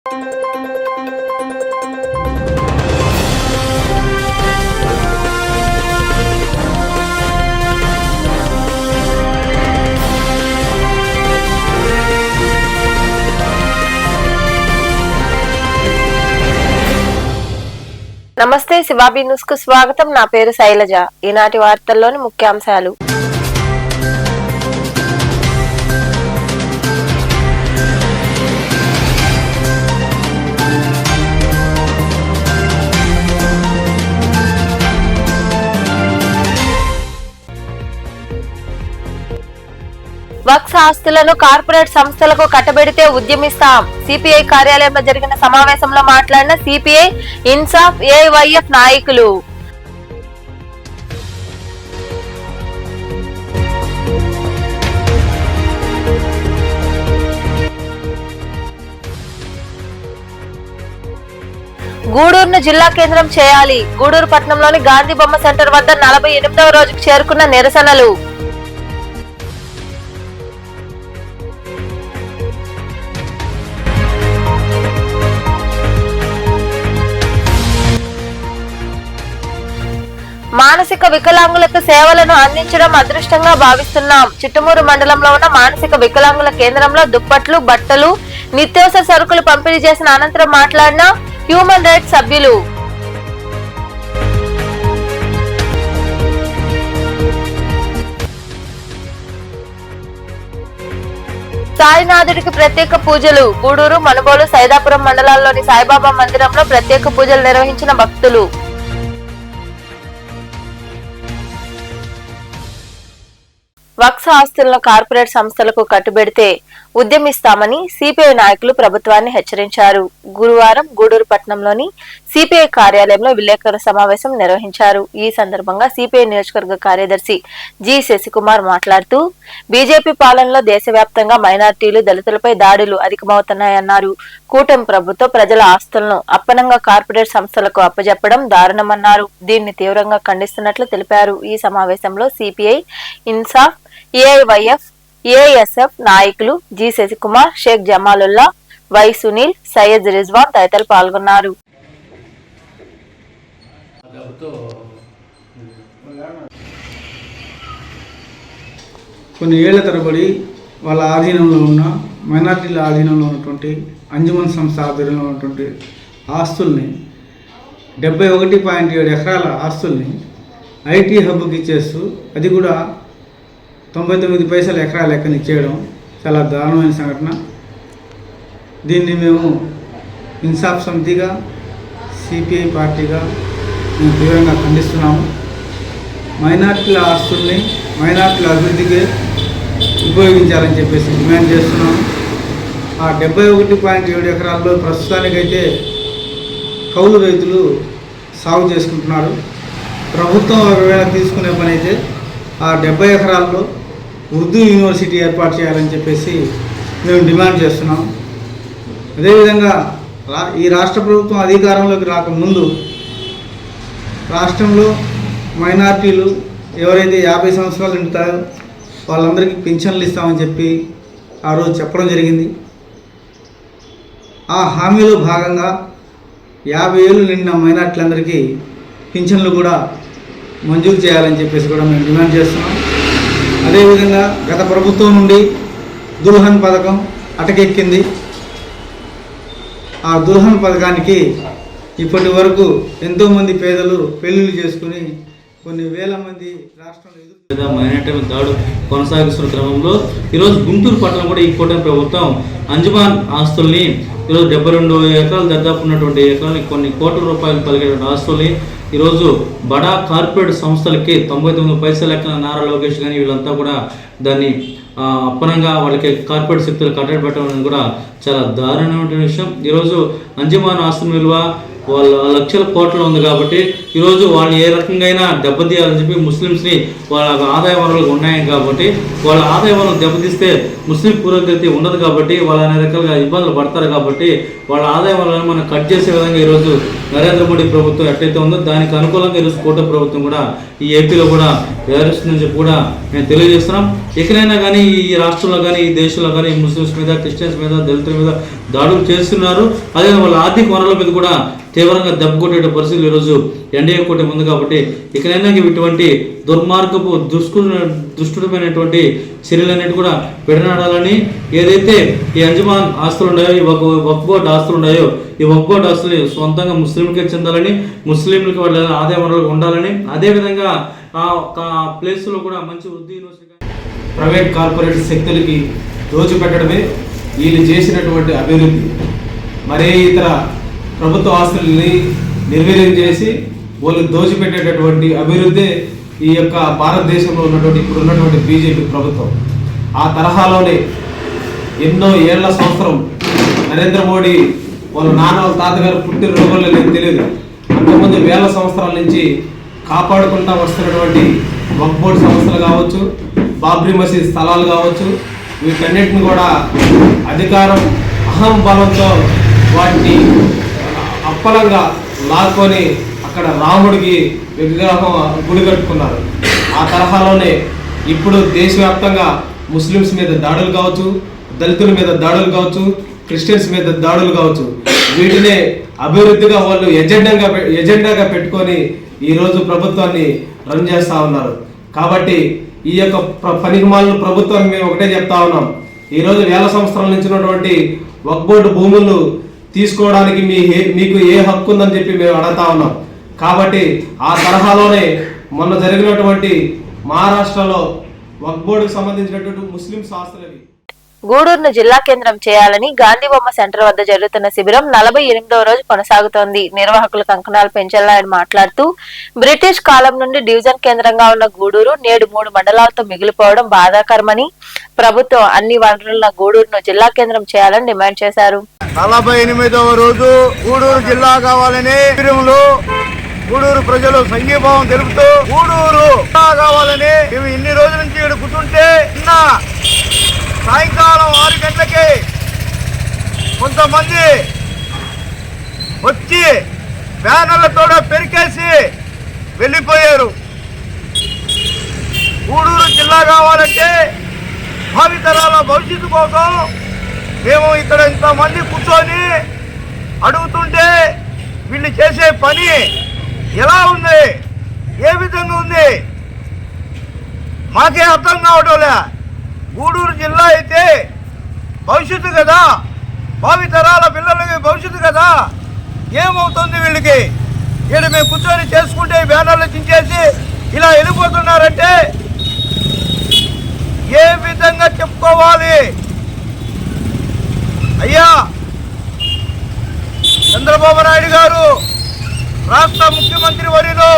నమస్తే, శివాబీ న్యూస్ కు స్వాగతం. నా పేరు శైలజ. ఈనాటి వార్తల్లోని ముఖ్యాంశాలు. వక్ఫ్ ఆస్తులను కార్పొరేట్ సంస్థలకు కట్టబెడితే ఉద్యమిస్తాం. సిపిఐ కార్యాలయంలో జరిగిన సమావేశంలో మాట్లాడిన సిపిఐ, ఇన్సాఫ్, ఏఐవైఎఫ్ నాయకులు. గూడూరును జిల్లా కేంద్రం చేయాలి. గూడూరు పట్టణంలోని గాంధీ బొమ్మ సెంటర్ వద్ద 48వ రోజుకు చేరుకున్న నిరసనలు. మానసిక వికలాంగులకు సేవలను అందించడం అదృష్టంగా భావిస్తున్నాం. చిట్టమూరు మండలంలో ఉన్న మానసిక వికలాంగుల కేంద్రంలో దుప్పట్లు, బట్టలు, నిత్యావసర సరుకులు పంపిణీ చేసిన అనంతరం మాట్లాడిన హ్యూమన్ రైట్స్ సభ్యులు. సాయినాథుడికి ప్రత్యేక పూజలు. గూడూరు, మనుబోలు, సైదాపురం మండలాల్లోని సాయిబాబా మందిరంలో ప్రత్యేక పూజలు నిర్వహించిన భక్తులు. వక్ఫ్ ఆస్తులను కార్పొరేట్ సంస్థలకు కట్టుబెడితే ఉద్యమిస్తామని సిపిఐ నాయకులు ప్రభుత్వాన్ని హెచ్చరించారు. గురువారం గూడూరు పట్టణంలోని సిపిఐ కార్యాలయంలో విలేకరుల సమావేశం నిర్వహించారు. ఈ సందర్భంగా సిపిఐ నియోజకవర్గ కార్యదర్శి జి శశికుమార్ మాట్లాడుతూ, బీజేపీ పాలనలో దేశవ్యాప్తంగా మైనార్టీలు, దళితులపై దాడులు అధికమవుతున్నాయన్నారు. కూటమి ప్రభుత్వం ప్రజల ఆస్తులను అప్పనంగా కార్పొరేట్ సంస్థలకు అప్పజెప్పడం దారుణమన్నారు. దీన్ని తీవ్రంగా ఖండిస్తున్నట్లు తెలిపారు. ఈ సమావేశంలో సిపిఐ, ఇన్సాఫ్, ఏఐవైఎఫ్, ఏఎస్ఎఫ్ నాయకులు జి శశికుమార్, షేక్ జమాలుల్లా, వై సునీల్, సయ్యద్ రిజ్వాన్ తదితరులు పాల్గొన్నారు. కొన్ని ఏళ్ల తరబడి వాళ్ళ ఆధీనంలో ఉన్న మైనార్టీల ఆధీనంలో ఉన్నటువంటి అంజుమన్ సంస్థ ఆధ్వర్యంలో ఉన్నటువంటి ఆస్తుల్ని 71.7 ఎకరాల ఆస్తుల్ని ఐటీ హబ్కి ఇచ్చేస్తూ, అది కూడా 99 పైసల ఎకరా లెక్కన ఇచ్చేయడం చాలా దారుణమైన సంఘటన. దీన్ని మేము ఇన్సాఫ్ సమితిగా, సిపిఐ పార్టీగా మేము తీవ్రంగా ఖండిస్తున్నాము. మైనార్టీల ఆస్తుల్ని మైనార్టీల అభివృద్ధికి ఉపయోగించాలని చెప్పేసి డిమాండ్ చేస్తున్నాము. ఆ 71.7 ఎకరాల్లో ప్రస్తుతానికైతే కౌలు రైతులు సాగు చేసుకుంటున్నారు. ప్రభుత్వం ఒకవేళ తీసుకునే పని అయితే ఆ 70 ఎకరాల్లో ఉర్దూ యూనివర్సిటీ ఏర్పాటు చేయాలని చెప్పేసి మేము డిమాండ్ చేస్తున్నాం. అదేవిధంగా ఈ రాష్ట్ర ప్రభుత్వం అధికారంలోకి రాకముందు రాష్ట్రంలో మైనార్టీలు ఎవరైతే 50 సంవత్సరాలు నిండుతారో వాళ్ళందరికీ పింఛన్లు ఇస్తామని చెప్పి ఆ రోజు చెప్పడం జరిగింది. ఆ హామీలో భాగంగా 50 ఏళ్ళు నిండిన మైనార్టీలందరికీ పింఛన్లు కూడా మంజూరు చేయాలని చెప్పేసి కూడా మేము డిమాండ్ చేస్తున్నాం. అదేవిధంగా గత ప్రభుత్వం నుండి దుల్హన్ పథకం అటకెక్కింది. ఆ దుల్హన్ పథకానికి ఇప్పటి వరకు ఎంతోమంది పేదలు పెళ్లిళ్ళు చేసుకుని కొన్ని వేల మంది రాష్ట్రంలో మైనార్టీ దాడు కొనసాగిస్తున్న క్రమంలో ఈరోజు గుంటూరు పట్టణం కూడా ఈ కూటమి ప్రభుత్వం అంజుమాన్ ఆస్తుల్ని ఈరోజు 72 ఎకరాలు దాదాపు ఉన్నటువంటి ఎకరాలకి కొన్ని కోట్ల రూపాయలు పలికేటువంటి ఆస్తుల్ని ఈరోజు బడా కార్పొరేట్ సంస్థలకి 99 పైసల లెక్కన నారా లోకేష్ కానీ వీళ్ళంతా కూడా దాన్ని అప్పనంగా వాళ్ళకి కార్పొరేట్ శక్తులు కట్టబెట్టడం అనేది కూడా చాలా దారుణమైన విషయం. ఈరోజు అంజుమాన్ ఆస్తుల విలువ వాళ్ళ లక్షల కోట్లు ఉంది కాబట్టి ఈరోజు వాళ్ళు ఏ రకంగా దెబ్బతీయాలని చెప్పి ముస్లిమ్స్ని వాళ్ళ ఆదాయ వనరులు ఉన్నాయి కాబట్టి వాళ్ళ ఆదాయ వనరులు దెబ్బతీస్తే ముస్లిం పురోగతి ఉండదు కాబట్టి వాళ్ళు అనేక రకాలుగా ఇబ్బందులు పడతారు కాబట్టి వాళ్ళ ఆదాయ వనరులను మనం కట్ చేసే విధంగా ఈరోజు నరేంద్ర మోడీ ప్రభుత్వం ఎట్లయితే ఉందో దానికి అనుకూలంగా ఈరోజు కూటమి ప్రభుత్వం కూడా ఈ ఏపీలో కూడా వ్యవహరిస్తుందని చెప్పి కూడా మేము తెలియజేస్తున్నాం. ఎక్కడైనా కానీ ఈ రాష్ట్రంలో కానీ ఈ దేశంలో కానీ ముస్లిమ్స్ మీద, క్రిస్టియన్స్ మీద, దళితుల మీద దాడులు చేస్తున్నారు. అదే వాళ్ళ ఆర్థిక వనరుల మీద కూడా తీవ్రంగా దెబ్బ కొట్టే పరిస్థితులు ఈరోజు ఎన్డీఏ కూటమి ఉంది. కాబట్టి ఇకనైనా ఇటువంటి దుర్మార్గపు దుష్టుడమైనటువంటి చర్యలన్నిటి కూడా విడనాడాలని, ఏదైతే ఈ అంజుమాన్ ఆస్తులు ఉన్నాయో, ఈ వక్ఫ్ బోర్డు ఆస్తులు ఉన్నాయో, ఈ వక్ఫ్ బోర్డు ఆస్తులు సొంతంగా ముస్లింలకే చెందాలని, ముస్లింలకి వాళ్ళ ఆదాయ వనరులు ఉండాలని, అదేవిధంగా ఆ ప్లేస్లో కూడా మంచి వృద్ధి యూనివర్సిటీ, ప్రైవేట్ కార్పొరేట్ శక్తులకి దోచిపెట్టడమే వీళ్ళు చేసినటువంటి అభివృద్ధి. మరే ఇతర ప్రభుత్వ ఆస్తుల్ని నిర్వీర్యం చేసి వాళ్ళు దోచిపెట్టేటటువంటి అభివృద్ధి ఈ యొక్క భారతదేశంలో ఉన్నటువంటి ఇప్పుడు ఉన్నటువంటి బీజేపీ ప్రభుత్వం. ఆ తరహాలోనే ఎన్నో ఏళ్ల సంవత్సరం నరేంద్ర మోడీ వాళ్ళ నాన్న వాళ్ళ తాతగారు పుట్టిన రోజుల్లో నాకు తెలియదు, అంతకుముందు వేల సంవత్సరాల నుంచి కాపాడుకుంటూ వస్తున్నటువంటి వక్ఫ్ బోర్డు సంస్థలు కావచ్చు, బాబ్రీ మసీద్ స్థలాలు కావచ్చు, వీటన్నిటిని కూడా అధికారం అహం బలంతో వాటిని అప్పలంగా లాక్కొని అక్కడ రాముడికి విగ్రహం గుడి కట్టుకున్నారు. ఆ తరహాలోనే ఇప్పుడు దేశవ్యాప్తంగా ముస్లిమ్స్ మీద దాడులు కావచ్చు, దళితుల మీద దాడులు కావచ్చు, క్రిస్టియన్స్ మీద దాడులు కావచ్చు, వీటినే అభివృద్ధిగా వాళ్ళు ఎజెండాగా పెట్టుకొని ఈరోజు ప్రభుత్వాన్ని రన్ చేస్తూ ఉన్నారు. కాబట్టి ఈ యొక్క పనికిమాలిన ప్రభుత్వాన్ని మేము ఒకటే చెప్తా ఉన్నాం, ఈరోజు వేల సంవత్సరాల నుంచి ఉన్నటువంటి వక్ఫ్ బోర్డు భూములు తీసుకోవడానికి మీకు ఏ హక్కు ఉందని చెప్పి మేము అడుగుతా ఉన్నాం. కాబట్టి ఆ తరహాలోనే మొన్న జరిగినటువంటి మహారాష్ట్రలో వక్ఫ్ బోర్డుకు సంబంధించినటువంటి ముస్లిం ఆస్తులవి గూడూరును జిల్లా కేంద్రం చేయాలని గాంధీ బొమ్మ సెంటర్ వద్ద జరుగుతున్న శిబిరం 48వ రోజు కొనసాగుతోంది. నిర్వాహకులు కంకణాలు పెంచలాయని మాట్లాడుతూ బ్రిటిష్ కాలం నుండి డివిజన్ కేంద్రంగా ఉన్న గూడూరు నేడు 3 మండలాలతో మిగిలిపోవడం బాధాకరమని, ప్రభుత్వం అన్ని వనరుల గూడూరును జిల్లా కేంద్రం చేయాలని డిమాండ్ చేశారు. 48వ రోజు గూడూరు జిల్లా కావాలని శిబిరంలో గూడూరు ప్రజలు సంఘీభావం తెలుపుతూ గూడూరు కావాలని మేము ఇన్ని రోజుల నుంచి ఇక్కడ కూర్చుంటే నిన్న సాయంకాలం 6 గంటలకి కొంతమంది వచ్చి బ్యానర్లతో పెరికేసి వెళ్ళిపోయారు. గూడూరు జిల్లా కావాలంటే భావితరాల భవిష్యత్తు కోసం మేము ఇక్కడ ఇంతమంది కూర్చొని అడుగుతుంటే వీళ్ళు చేసే పని ఎలా ఉంది, ఏ విధంగా ఉంది మాకే అర్థం కావటంలే. గూడూరు జిల్లా అయితే భవిష్యత్తు కదా, భావితరాల పిల్లలకి భవిష్యత్తు కదా, ఏమవుతుంది వీళ్ళకి? ఇక్కడ మేము కూర్చొని చేసుకుంటే బ్యానర్లు చించేసి ఇలా వెళ్ళిపోతున్నారంటే ఏ విధంగా చెప్పుకోవాలి? అయ్యా చంద్రబాబు నాయుడు గారు రాష్ట్ర ముఖ్యమంత్రి వర్యులు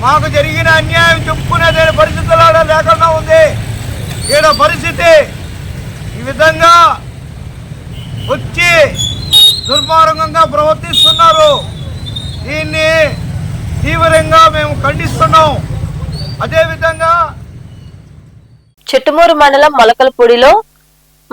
మాకు జరిగిన అన్యాయం చెప్పుకునేదే పరిస్థితుల్లో లేకుండా ఉంది. ఈడ పరిస్థితి ఈ విధంగా వచ్చి దుర్మార్గంగా ప్రవర్తిస్తున్నారు. దీన్ని తీవ్రంగా మేము ఖండిస్తున్నాం. అదేవిధంగా చిట్టుమూరు మండలం మొలకలపూడిలో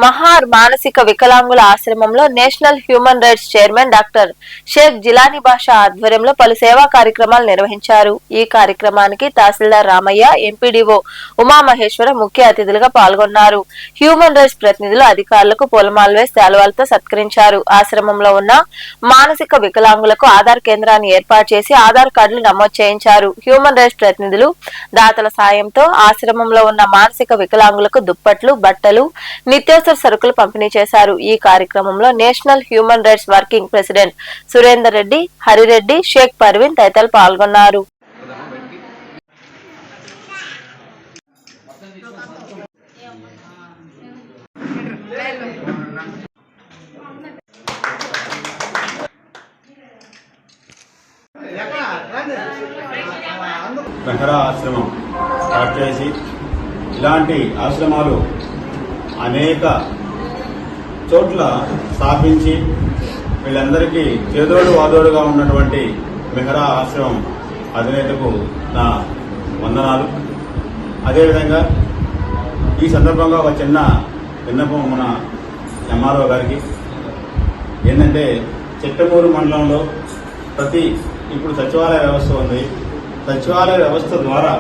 మహార్ మానసిక వికలాంగుల ఆశ్రమంలో national human rights chairman doctor Sheikh Jilani Basha ఆధ్వర్యంలో పలు సేవా కార్యక్రమాలు నిర్వహించారు. ఈ కార్యక్రమానికి తహసీల్దార్ రామయ్య, ఎంపీడీఓ ఉమామహేశ్వర ముఖ్య అతిథులుగా పాల్గొన్నారు. హ్యూమన్ రైట్స్ ప్రతినిధులు అధికారులకు పూలమాల వేసి శాలువాలతో సత్కరించారు. ఆశ్రమంలో ఉన్న మానసిక వికలాంగులకు ఆధార్ కేంద్రాన్ని ఏర్పాటు చేసి ఆధార్ కార్డులు నమోదు చేయించారు. హ్యూమన్ రైట్స్ ప్రతినిధులు దాతల సాయంతో ఆశ్రమంలో ఉన్న మానసిక వికలాంగులకు దుప్పట్లు, బట్టలు, నిత్యావసర సరుకులు పంపిణీ చేశారు. ఈ కార్యక్రమంలో national human rights working president Surender Reddy, Hari Reddy, Sheikh Parveen తదితరులు పాల్గొన్నారు. మెహరా ఆశ్రమం స్టార్ట్ చేసి ఇలాంటి ఆశ్రమాలు అనేక చోట్ల స్థాపించి వీళ్ళందరికీ చేదోడు వాదోడుగా ఉన్నటువంటి మెహరా ఆశ్రమం అధినేతకు నా వందనాలు. అదేవిధంగా ఈ సందర్భంగా ఒక చిన్న విన్నపం మన ఎంఆర్ఓ గారికి ఏంటంటే, చిట్టమూరు మండలంలో ఇప్పుడు సచివాలయ వ్యవస్థ ఉంది. సచివాలయ వ్యవస్థ ద్వారా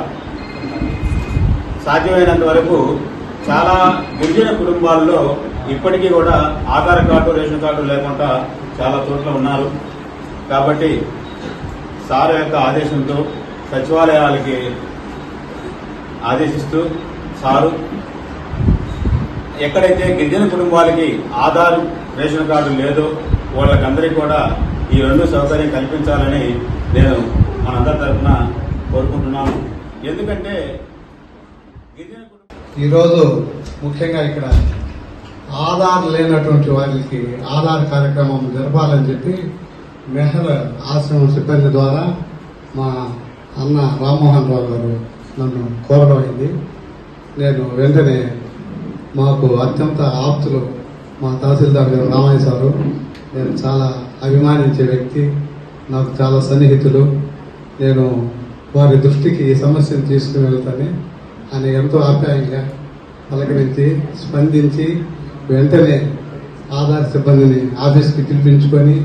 సాధ్యమైనంత వరకు చాలా గిరిజన కుటుంబాల్లో ఇప్పటికీ కూడా ఆధార్ కార్డు రేషన్ కార్డు లేకుండా చాలా చోట్ల ఉన్నారు. కాబట్టి సార్ యొక్క ఆదేశంతో సచివాలయాలకి ఆదేశిస్తూ సారు ఎక్కడైతే గిరిజన కుటుంబాలకి ఆధార్ రేషన్ కార్డు లేదో వాళ్ళకందరికీ కూడా ఈ రెండు సౌకర్యం కల్పించాలని నేను మనందరి తరఫున కోరుకుంటున్నాను. ఎందుకంటే గిరిజన ఈరోజు ముఖ్యంగా ఇక్కడ ఆధార్ లేనటువంటి వారికి ఆధార్ కార్యక్రమం జరపాలని చెప్పి మెహల్ ఆశ్రమం సిబ్బంది ద్వారా మా అన్న రామ్మోహన్ రావు గారు నన్ను కోరడం అయింది. నేను వెంటనే మాకు అత్యంత ఆప్తులు మా తహసీల్దార్ గారు రామయ్య సారు, నేను చాలా అభిమానించే వ్యక్తి, నాకు చాలా సన్నిహితులు. నేను వారి దృష్టికి ఈ సమస్యను తీసుకుని వెళ్తాను అని ఎంతో ఆప్యాయంగా పలకరించి స్పందించి వెంటనే ఆధార్ సిబ్బందిని ఆఫీస్కి పిలిపించుకొని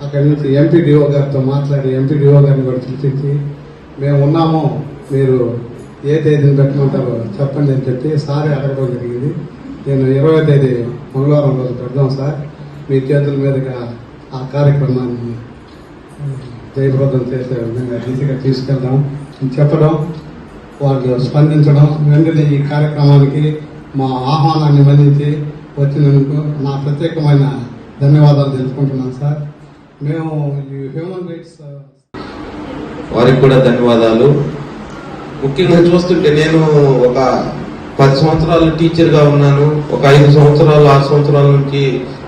అక్కడి నుంచి ఎంపీడీఓ గారితో మాట్లాడి ఎంపీడీఓ గారిని కూడా పిలిపించి మేము ఉన్నాము, మీరు ఏ తేదీని పెట్టమంటారో చెప్పండి అని చెప్పి సారే అడగడం జరిగింది. నేను 20వ తేదీ మంగళవారం రోజు పెడదాం సార్, మీ చేతుల మీదుగా ఆ కార్యక్రమాన్ని జయప్రదం చేసే విధంగా దిశగా తీసుకెళ్దాం అని చెప్పడం, వాళ్ళు స్పందించడం, వెంటనే ఈ కార్యక్రమానికి మా ఆహ్వానాన్ని మన్నించి వచ్చినందుకు నా ప్రత్యేకమైన ధన్యవాదాలు తెలుపుకుంటున్నాను సార్. మేము ఈ హ్యూమన్ రైట్స్ వారికి కూడా ధన్యవాదాలు. ముఖ్యంగా చూస్తుంటే నేను ఒక 10 సంవత్సరాలు టీచర్గా ఉన్నాను, ఒక 5 సంవత్సరాలు 6 సంవత్సరాల నుంచి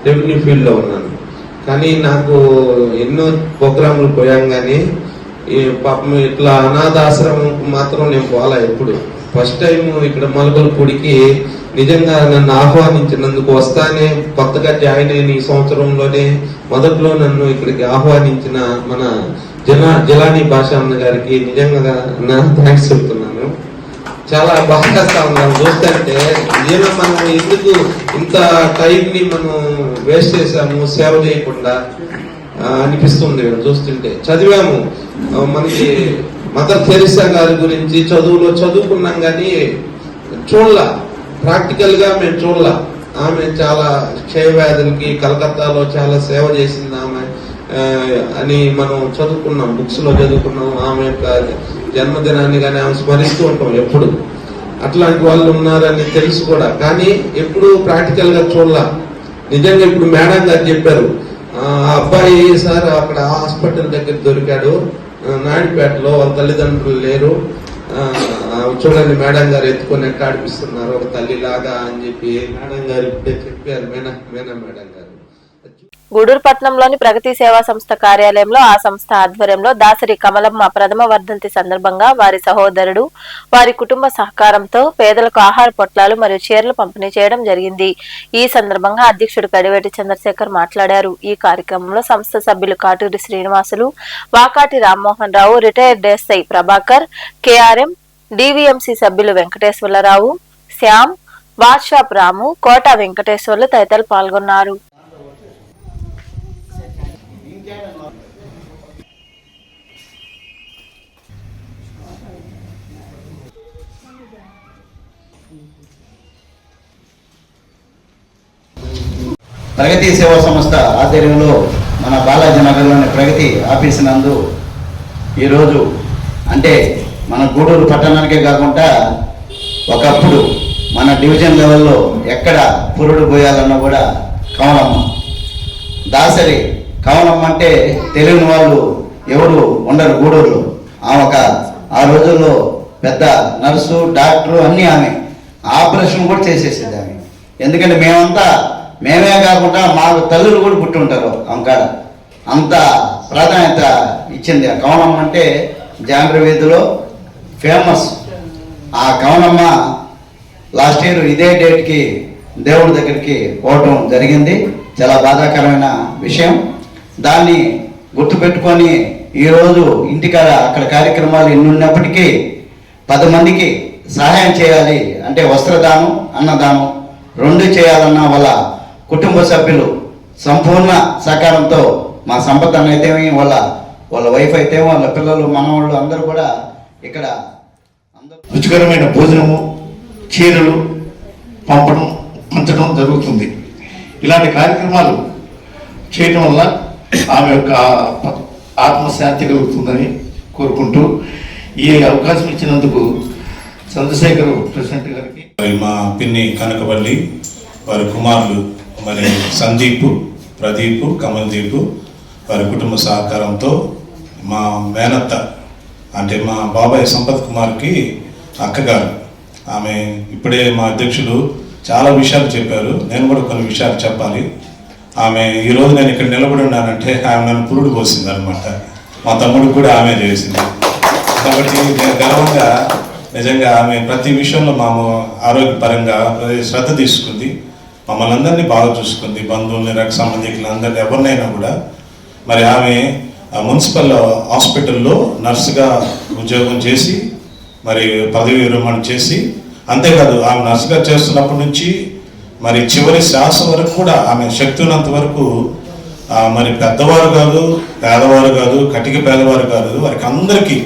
రెవెన్యూ ఫీల్డ్లో ఉన్నాను. కానీ నాకు ఎన్నో ప్రోగ్రాంలు పోయాం, కానీ ఈ పాపం ఇట్లా అనాథాశ్రమం మాత్రం నేను పోలా. ఎప్పుడు ఫస్ట్ టైం ఇక్కడ మలబలపూడికి నిజంగా నన్ను ఆహ్వానించినందుకు వస్తానే కొత్తగా జాయిన్ అయిన ఈ సంవత్సరంలోనే మొదట్లో నన్ను ఇక్కడికి ఆహ్వానించిన మన జలాని భాష అన్న గారికి నిజంగా నా థ్యాంక్స్ చెప్తున్నాను. చాలా బాగా ఉన్నాను చూస్తుంటే, నిజంగా మనం ఎందుకు ఇంత టైంని మనం వేస్ట్ చేసాము సేవ చేయకుండా అనిపిస్తుంది చూస్తుంటే. చదివాము, మనకి మదర్ తెరిసా గారి గురించి చదువులో చదువుకున్నాం, కానీ చూడలా, ప్రాక్టికల్ గా మేము చూడలా. ఆమె చాలా క్షయవ్యాధులకి కలకత్తాలో చాలా సేవ చేసింది ఆమె అని మనం చదువుకున్నాం, బుక్స్ లో చదువుకున్నాం. ఆమె యొక్క జన్మదినాన్ని కానీ ఆమె స్మరిస్తూ ఉంటాం ఎప్పుడు. అట్లాంటి వాళ్ళు ఉన్నారని తెలుసు కూడా, కానీ ఎప్పుడు ప్రాక్టికల్ గా చూడలా. నిజంగా ఇప్పుడు మేడం గారు చెప్పారు, ఆ అబ్బాయి సార్ అక్కడ హాస్పిటల్ దగ్గర దొరికాడు నాయుడుపేటలో, వాళ్ళ తల్లిదండ్రులు లేరు, చూడండి మేడం గారు ఎత్తుకొని ఎట్లా ఆడిపిస్తున్నారు ఒక తల్లిలాగా అని చెప్పి మేడం గారు ఇప్పుడే చెప్పారు, మేనా మేడం గారు. గూడూరు పట్టణంలోని ప్రగతి సేవా సంస్థ కార్యాలయంలో ఆ సంస్థ ఆధ్వర్యంలో దాసరి కమలమ్మ ప్రథమ వర్ధంతి సందర్భంగా వారి సహోదరుడు వారి కుటుంబ సహకారంతో పేదలకు ఆహార పొట్లాలు మరియు చీరలు పంపిణీ చేయడం జరిగింది. ఈ సందర్భంగా అధ్యక్షుడు కడివేటి చంద్రశేఖర్ మాట్లాడారు. ఈ కార్యక్రమంలో సంస్థ సభ్యులు Katuri Srinivasulu, Vakati Rammohan Rao, retired SI Prabhakar, KRM, DVMC సభ్యులు వెంకటేశ్వరరావు, శ్యామ్, వాట్షాప్ రాము, కోట వెంకటేశ్వర్లు తదితరులు పాల్గొన్నారు. ప్రగతి సేవా సంస్థ ఆధ్వర్యంలో మన బాలాజీ నగర్లోని ప్రగతి ఆఫీస్ నందు ఈరోజు అంటే మన గూడూరు పట్టణానికే కాకుండా ఒకప్పుడు మన డివిజన్ లెవెల్లో ఎక్కడ పురుడు పోయాలన్నా కూడా కమలమ్మ, దాసరి కమలమ్మ అంటే తెలియని వాళ్ళు ఎవరు ఉండరు గూడూరులో. ఆమె ఆ రోజుల్లో పెద్ద నర్సు, డాక్టరు అన్నీ ఆమె. ఆపరేషన్ కూడా చేసేసేది ఆమె. ఎందుకంటే మేమే కాకుండా మాకు తల్లులు కూడా పుట్టి ఉంటారు ఆమెకాడ. అంత ప్రాధాన్యత ఇచ్చింది. ఆ కమలమ్మ అంటే జాంగ్రీ వీధిలో ఫేమస్. ఆ కమలమ్మ లాస్ట్ ఇయర్ ఇదే డేట్కి దేవుడి దగ్గరికి పోవటం జరిగింది. చాలా బాధాకరమైన విషయం. దాన్ని గుర్తుపెట్టుకొని ఈరోజు ఇంటికాడ అక్కడ కార్యక్రమాలు ఎన్ని ఉన్నప్పటికీ 10 మందికి సహాయం చేయాలి అంటే వస్త్రదానం, అన్నదానం 2 చేయాలన్న వాళ్ళ కుటుంబ సభ్యులు సంపూర్ణ సహకారంతో మా సంపద అయితే వాళ్ళ వైఫ్ అయితే వాళ్ళ పిల్లలు మనవాళ్ళు అందరూ కూడా ఇక్కడ రుచికరమైన భోజనము చీరలు పంచడం జరుగుతుంది. ఇలాంటి కార్యక్రమాలు చేయడం వల్ల ఆమె యొక్క ఆత్మశాంతి కలుగుతుందని కోరుకుంటూ ఈ అవకాశం ఇచ్చినందుకు చంద్రశేఖర్ ప్రెసిడెంట్ గారికి, మా పిన్ని కనకవల్లి, వారి కుమారులు మరి సందీప్, ప్రదీప్, కమల్దీప్, వారి కుటుంబ సహకారంతో మా మేనత్త అంటే మా బాబాయ్ సంపత్ కుమార్కి అక్కగారు, ఆమె ఇప్పుడే మా అధ్యక్షులు చాలా విషయాలు చెప్పారు, నేను కూడా కొన్ని విషయాలు చెప్పాలి. ఆమె ఈరోజు నేను ఇక్కడ నిలబడి ఉన్నానంటే ఆమె నన్ను పురుడు పోసింది అనమాట. మా తమ్ముడికి కూడా ఆమె చేసింది. కాబట్టి నేను గర్వంగా నిజంగా ఆమె ప్రతి విషయంలో మా ఆరోగ్యపరంగా శ్రద్ధ తీసుకుంది, మమ్మల్ని అందరినీ బాగా చూసుకుంది, బంధువుల్ని, రక్త సంబంధికులు అందరినీ ఎవరినైనా కూడా. మరి ఆమె మున్సిపల్ హాస్పిటల్లో నర్సుగా ఉద్యోగం చేసి మరి పదవి విరమణ చేసి, అంతేకాదు ఆమె నర్సుగా చేస్తున్నప్పటి నుంచి మరి చివరి శ్వాస వరకు కూడా ఆమె శక్తి ఉన్నంత వరకు మరి పెద్దవారు కాదు, పేదవారు కాదు, కటిక పేదవారు కాదు, వారికి అందరికీ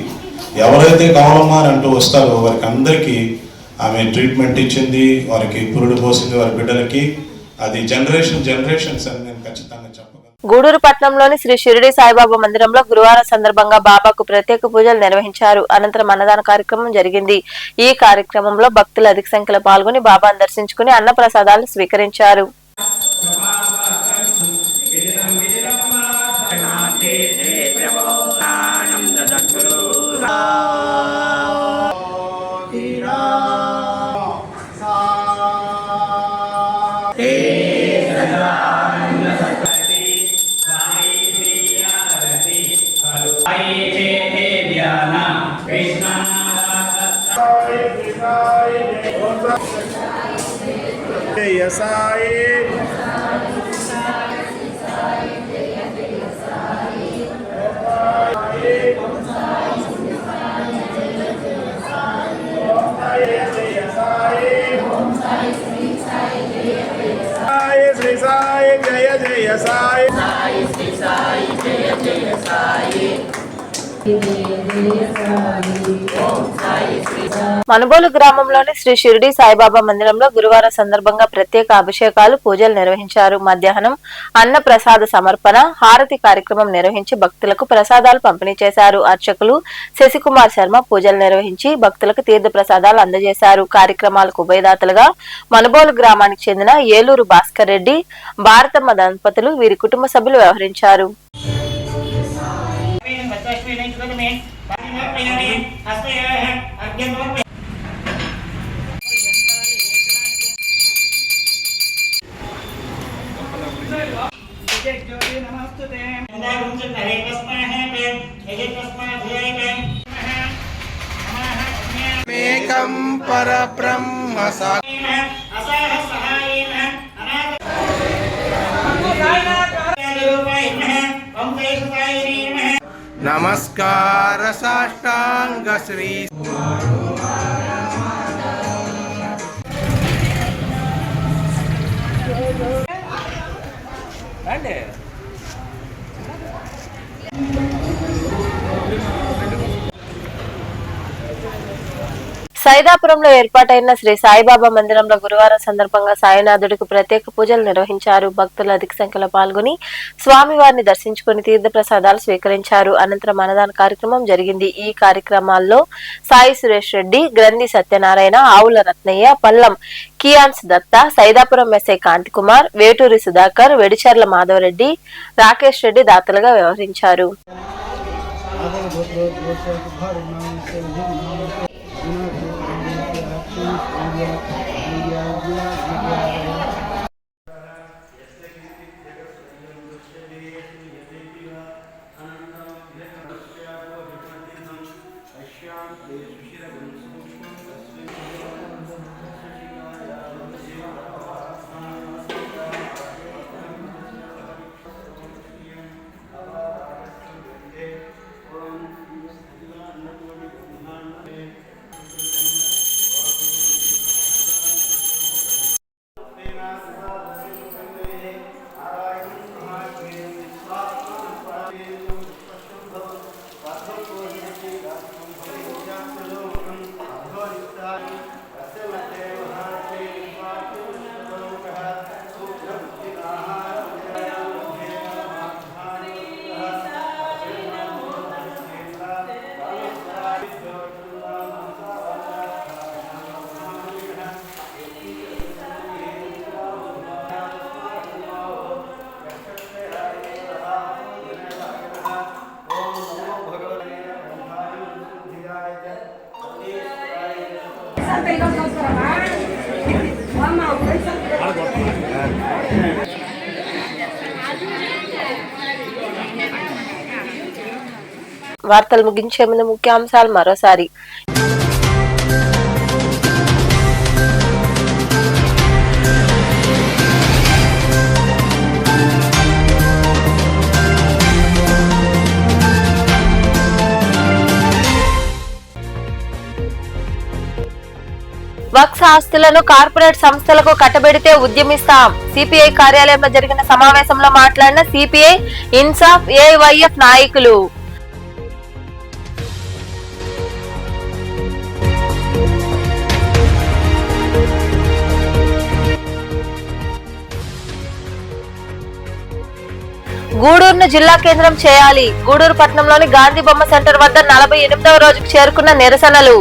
ఎవరైతే కావాలమ్మా అని అంటూ వస్తారో వారికి అందరికీ ఆమె ట్రీట్మెంట్ ఇచ్చింది, వారికి పురుడు పోసింది, వారి బిడ్డలకి. అది జనరేషన్స్ అని నేను ఖచ్చితంగా చెప్పగలను. గూడూరు పట్టణంలోని శ్రీ షిరిడి సాయిబాబా మందిరంలో గురువారం సందర్భంగా బాబాకు ప్రత్యేక పూజలు నిర్వహించారు. అనంతరం అన్నదాన కార్యక్రమం జరిగింది. ఈ కార్యక్రమంలో భక్తులు అధిక సంఖ్యలో పాల్గొని బాబాను దర్శించుకుని అన్న ప్రసాదాలు స్వీకరించారు. మనుబోలు గ్రామంలోని శ్రీ షిరిడి సాయిబాబా మందిరంలో గురువారం సందర్భంగా ప్రత్యేక అభిషేకాలు, పూజలు నిర్వహించారు. మధ్యాహ్నం అన్న ప్రసాద సమర్పణ, హారతి కార్యక్రమం నిర్వహించి భక్తులకు ప్రసాదాలు పంపిణీ చేశారు. అర్చకులు శశికుమార్ శర్మ పూజలు నిర్వహించి భక్తులకు తీర్థ ప్రసాదాలు అందజేశారు. కార్యక్రమాలకు ఉభయదాతలుగా మనుబోలు గ్రామానికి చెందిన ఏలూరు భాస్కర్ రెడ్డి, భారతమ్మ దంపతులు, వీరి కుటుంబ సభ్యులు వ్యవహరించారు. మేకం పరబ్రహ్మ నమస్కార సాష్టాంగ శ్రీ సైదాపురంలో ఏర్పాటైన శ్రీ సాయిబాబా మందిరంలో గురువారం సందర్భంగా సాయినాథుడికి ప్రత్యేక పూజలు నిర్వహించారు. భక్తులు అధిక సంఖ్యలో పాల్గొని స్వామివారిని దర్శించుకుని తీర్థ ప్రసాదాలు స్వీకరించారు. అనంతరం అన్నదాన కార్యక్రమం జరిగింది. ఈ కార్యక్రమాల్లో సాయి సురేష్ రెడ్డి, గ్రంథి సత్యనారాయణ, ఆవుల రత్నయ్య, పల్లం కియాన్స్ దత్త, సైదాపురం ఎస్ఐ కాంతికుమార్, వేటూరి సుధాకర్, వెడిచర్ల మాధవరెడ్డి, రాకేష్ రెడ్డి దాతలుగా వ్యవహరించారు. వార్తలు ముగించే ముందు ముఖ్యాంశాలు మరోసారి. వక్ఫ్ ఆస్తులను కార్పొరేట్ సంస్థలకు కట్టబెడితే ఉద్యమిస్తాం. సిపిఐ కార్యాలయంలో జరిగిన సమావేశంలో మాట్లాడిన సిపిఐ, ఇన్సాఫ్, ఏవైఎఫ్ నాయకులు. గూడూరును జిల్లా కేంద్రం చేయాలి. గూడూరు పట్టణంలోని గాంధీ బొమ్మ సెంటర్ వద్ద 48వ రోజుకు చేరుకున్న నిరసనలు.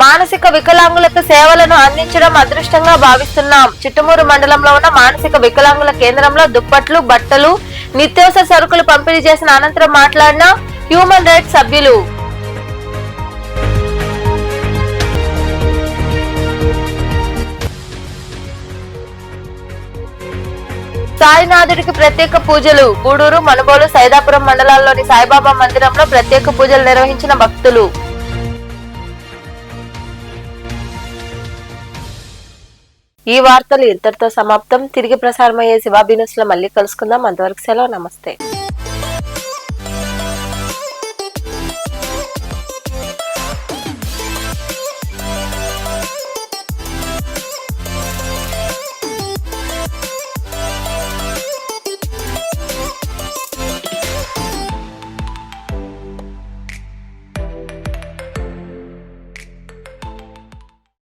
మానసిక వికలాంగులకు సేవలను అందించడం అదృష్టంగా భావిస్తున్నాం. చిట్టమూరు మండలంలో ఉన్న మానసిక వికలాంగుల కేంద్రంలో దుప్పట్లు, బట్టలు, నిత్యావసర సరుకులు పంపిణీ చేసిన అనంతరం మాట్లాడిన హ్యూమన్ రైట్స్ సభ్యులు. సాయినాథుడికి ప్రత్యేక పూజలు. గూడూరు, మనుబోలు, సైదాపురం మండలాల్లోని సాయిబాబా మందిరంలో ప్రత్యేక పూజలు నిర్వహించిన భక్తులు. ఈ వార్తలు ఇంతటితో సమాప్తం. తిరిగి ప్రసారమయ్యే శివాబీ న్యూస్ లో మళ్ళీ కలుసుకుందాం. అంతవరకు సెలవు. నమస్తే.